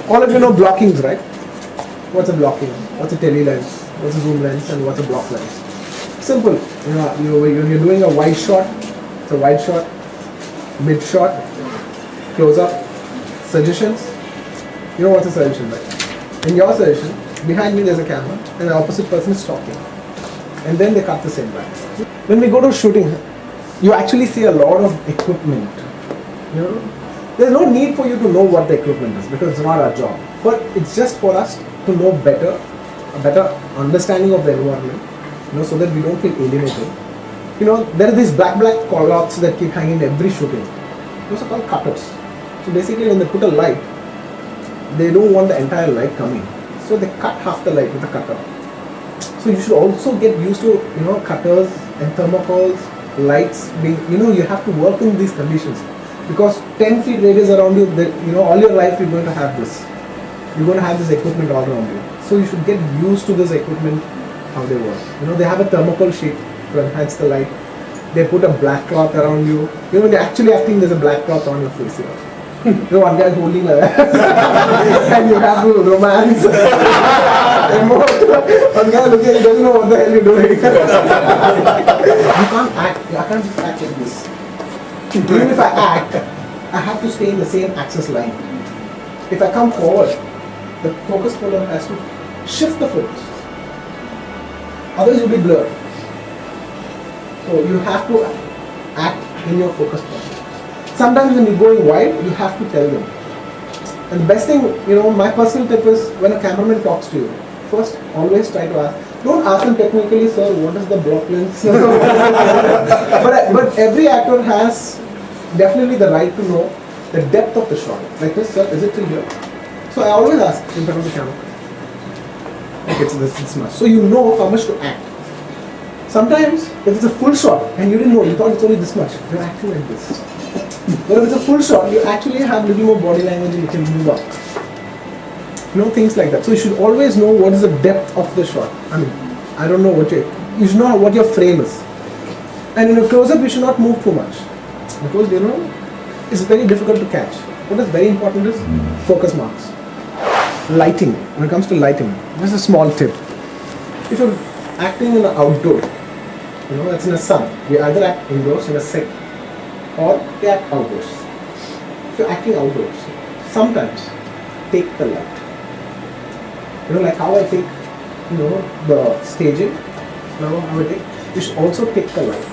All of you know blockings, right? What's a blocking? What's a tele lens? What's a zoom lens? And what's a block lens? Simple. When you're doing a wide shot, it's a wide shot, mid shot, close up, suggestions. You know what's a suggestion, right? In your suggestion, behind me there's a camera and the opposite person is talking. And then they cut the same back. When we go to shooting, you actually see a lot of equipment. There's no need for you to know what the equipment is because it's not our job. But it's just for us to know better, a better understanding of the environment, so that we don't feel alienated. There are these black call-outs that keep hanging in every shooting. Those are called cutters. So basically when they put a light, they don't want the entire light coming. So they cut half the light with a cutter. So you should also get used to, cutters and thermocols, lights being, you have to work in these conditions. Because 10 feet radius around you, all your life you're going to have this. You're going to have this equipment all around you. So you should get used to this equipment, how they work. They have a thermocol sheet to enhance the light. They put a black cloth around you. When you're actually acting, there's a black cloth on your face here. One guy's holding like that. And you have to romance. One guy looking, he doesn't know what the hell you're doing. You can't act. I can't just act like this. Even if I act, I have to stay in the same axis line. If I come forward, the focus puller has to shift the focus. Otherwise you'll be blurred. So you have to act in your focus point. Sometimes when you're going wide, you have to tell them. And the best thing, my personal tip is when a cameraman talks to you, first always try to ask. Don't ask them technically, sir, what is the block lens? but every actor has definitely the right to know the depth of the shot. Like this, sir, is it till here? So I always ask in front of the camera. Okay, it's this much. So you know how much to act. Sometimes, if it's a full shot and you didn't know, you thought it's only this much, you're acting like this. But if it's a full shot, you actually have a little more body language and you can move up. Things like that. So you should always know what is the depth of the shot. I don't know what you should know what your frame is. And in a close-up, you should not move too much. Because, it's very difficult to catch. What is very important is focus marks. Lighting. When it comes to lighting, this is a small tip. If you're acting in an outdoor, that's in the sun, you either act indoors in a set or you act outdoors. If you're acting outdoors, sometimes take the light. Like how I take, the staging, how I take, you should also take the light.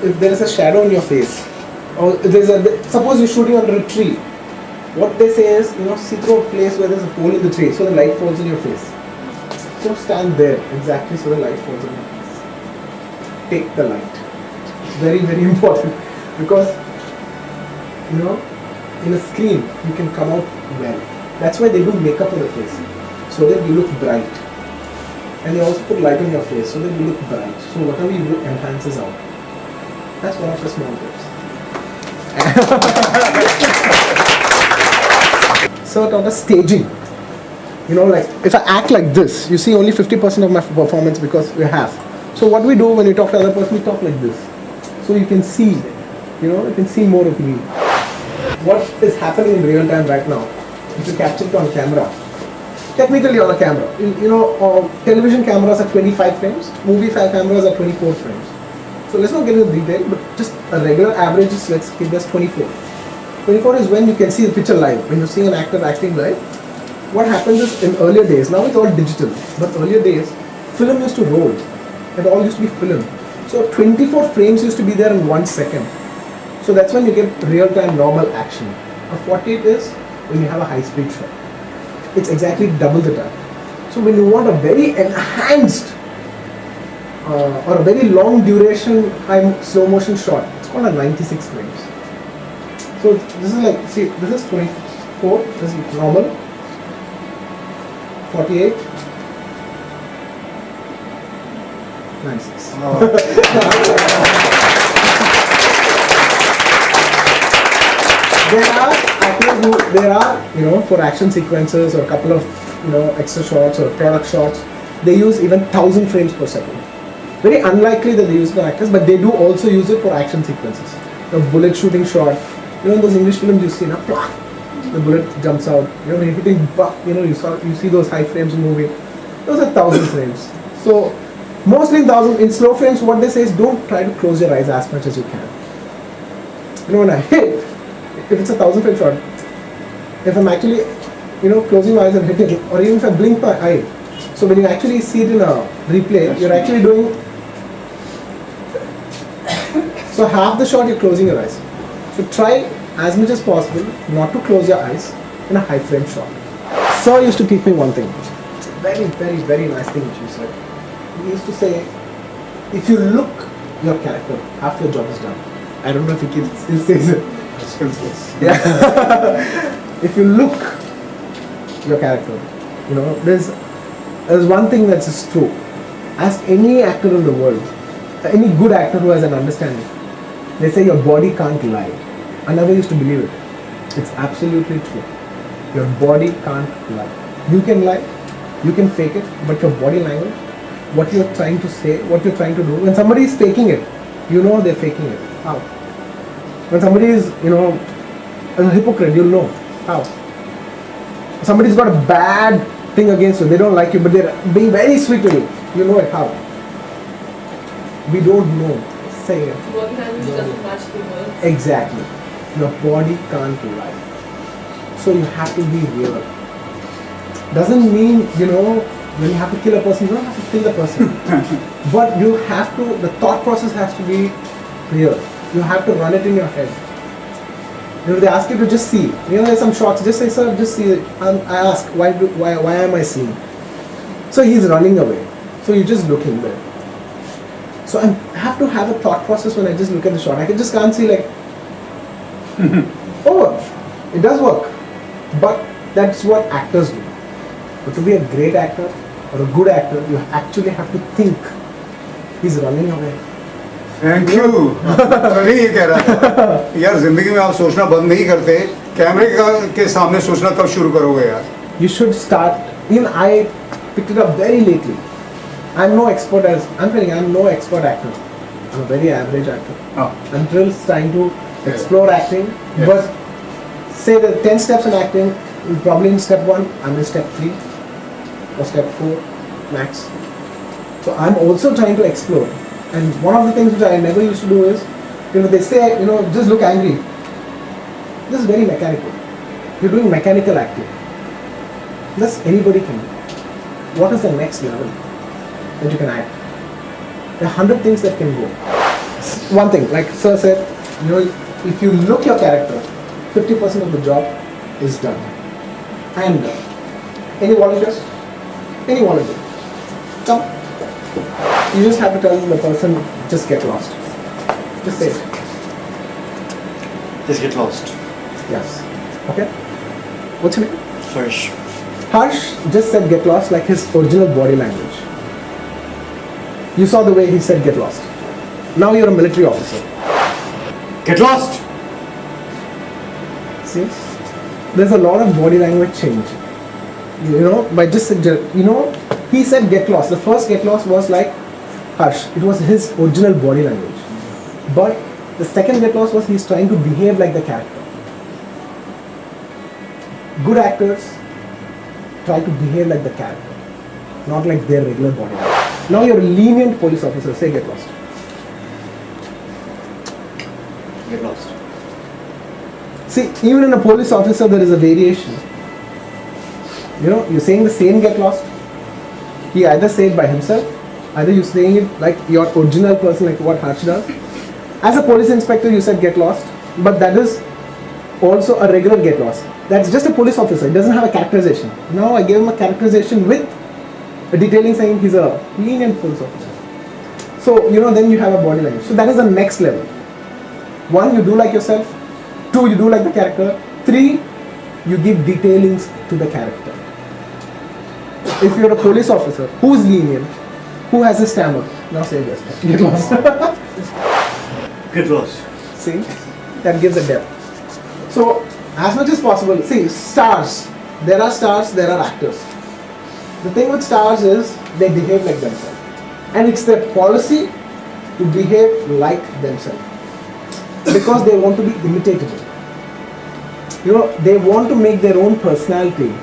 If there is a shadow in your face, or suppose you're shooting under a tree, what they say is, see through a place where there's a hole in the tree, so the light falls in your face. So stand there, exactly so the light falls in your face. Take the light. It's very, very important, because, in a screen, you can come out well. That's why they do makeup on the face, so that you look bright. And they also put light on your face, so that you look bright. So whatever you do enhances out. That's one of the small tips. So on the staging, like if I act like this, you see only 50% of my performance because we're half. So what we do when we talk to other person, we talk like this. So you can see, you can see more of me. What is happening in real time right now? If you capture it on camera, technically on a camera, television cameras are 25 frames, movie cameras are 24 frames. So let's not get into detail, but just a regular average is, let's keep this 24. 24 is when you can see the picture live. When you're seeing an actor acting live, what happens is in earlier days, now it's all digital, but earlier days, film used to roll. It all used to be film. So 24 frames used to be there in 1 second. So that's when you get real-time normal action. A 48 is when you have a high-speed shot. It's exactly double the time. So when you want a very enhanced or a very long duration high slow motion shot, it's called a 96 frames. So this is like, see, this is 24, this is normal, 48, 96. Oh. There are, for action sequences or a couple of, extra shots or product shots, they use even 1000 frames per second. Very unlikely that they use it for actors, but they do also use it for action sequences. A bullet shooting shot, in those English films you see, the bullet jumps out. You know, when you're hitting buck, you see those high frames moving. Those are 1,000 frames. So mostly in slow frames, what they say is don't try to close your eyes as much as you can. You know, when I hit, if it's a 1,000 frame shot, if I'm actually, closing my eyes and hitting, or even if I blink my eye, so when you actually see it in a replay, you're actually doing, so half the shot you're closing your eyes. So try as much as possible not to close your eyes in a high frame shot. Sir used to teach me one thing, very, very, very nice thing which he said. He used to say, if you look your character, half your job is done. I don't know if he still says it. Yeah. If you look your character, there's one thing that's just true. Ask any actor in the world, any good actor who has an understanding. They say your body can't lie. I never used to believe it. It's absolutely true. Your body can't lie. You can lie, you can fake it, but your body language, what you're trying to say, what you're trying to do, when somebody is faking it, they're faking it. How? When somebody is, a hypocrite, you'll know. How? Somebody's got a bad thing against you, they don't like you, but they're being very sweet to you. You know it. How? We don't know. Say it. Body language doesn't match the words. Exactly. Your body can't lie. So you have to be real. Doesn't mean, when you have to kill a person, you don't have to kill the person. But you have to, the thought process has to be real. You have to run it in your head. They ask you to just see. There's some shots, just say, sir, just see it. I ask, why am I seeing? So he's running away. So you're just looking there. So I have to have a thought process when I just look at the shot. I just can't see like, over. It does work. But that's what actors do. But to be a great actor or a good actor, you actually have to think. He's running away. Thank you. नहीं ये कह रहा था यार, जिंदगी में आप सोचना बंद नहीं करते, कैमरे के सामने सोचना कब शुरू करोगे यार? You should start. Even I picked it up very lately. I'm no expert actor. I'm a very average actor. Oh. I'm still trying to explore acting. Yes. But say the 10 steps in acting, probably in step 1, I'm in step 3 or step 4 max. So I'm also trying to explore. And one of the things which I never used to do is, they say, just look angry. This is very mechanical. You're doing mechanical acting. This anybody can do. What is the next level that you can act? There are 100 things that can go. One thing, like Sir said, if you look your character, 50% of the job is done. And any volunteers? Any volunteer? Come. You just have to tell the person, just get lost. Just say it. Just get lost. Yes. Okay? What's your name? Harsh. Harsh just said get lost like his original body language. You saw the way he said get lost. Now you're a military officer. Get lost! See? There's a lot of body language change. By just, he said get lost. The first get lost was like Harsh. It was his original body language. But the second get lost was he's trying to behave like the character. Good actors try to behave like the character, not like their regular body language. Now you're a lenient police officer. Say get lost. Get lost. See, even in a police officer there is a variation. You're saying the same get lost. He either say it by himself, either you're saying it like your original person, like what Harsh does. As a police inspector, you said get lost, but that is also a regular get lost. That's just a police officer. It doesn't have a characterization. Now I gave him a characterization with a detailing saying he's a lenient police officer. So, then you have a body language. So that is the next level. 1, you do like yourself. 2, you do like the character. 3, you give detailings to the character. If you're a police officer, who's lenient? Who has a stammer? Now say yes. Get lost. Get lost. See? That gives a depth. So, as much as possible, see, stars. There are stars, there are actors. The thing with stars is they behave like themselves. And it's their policy to behave like themselves. Because they want to be imitatable. You know, they want to make their own personality.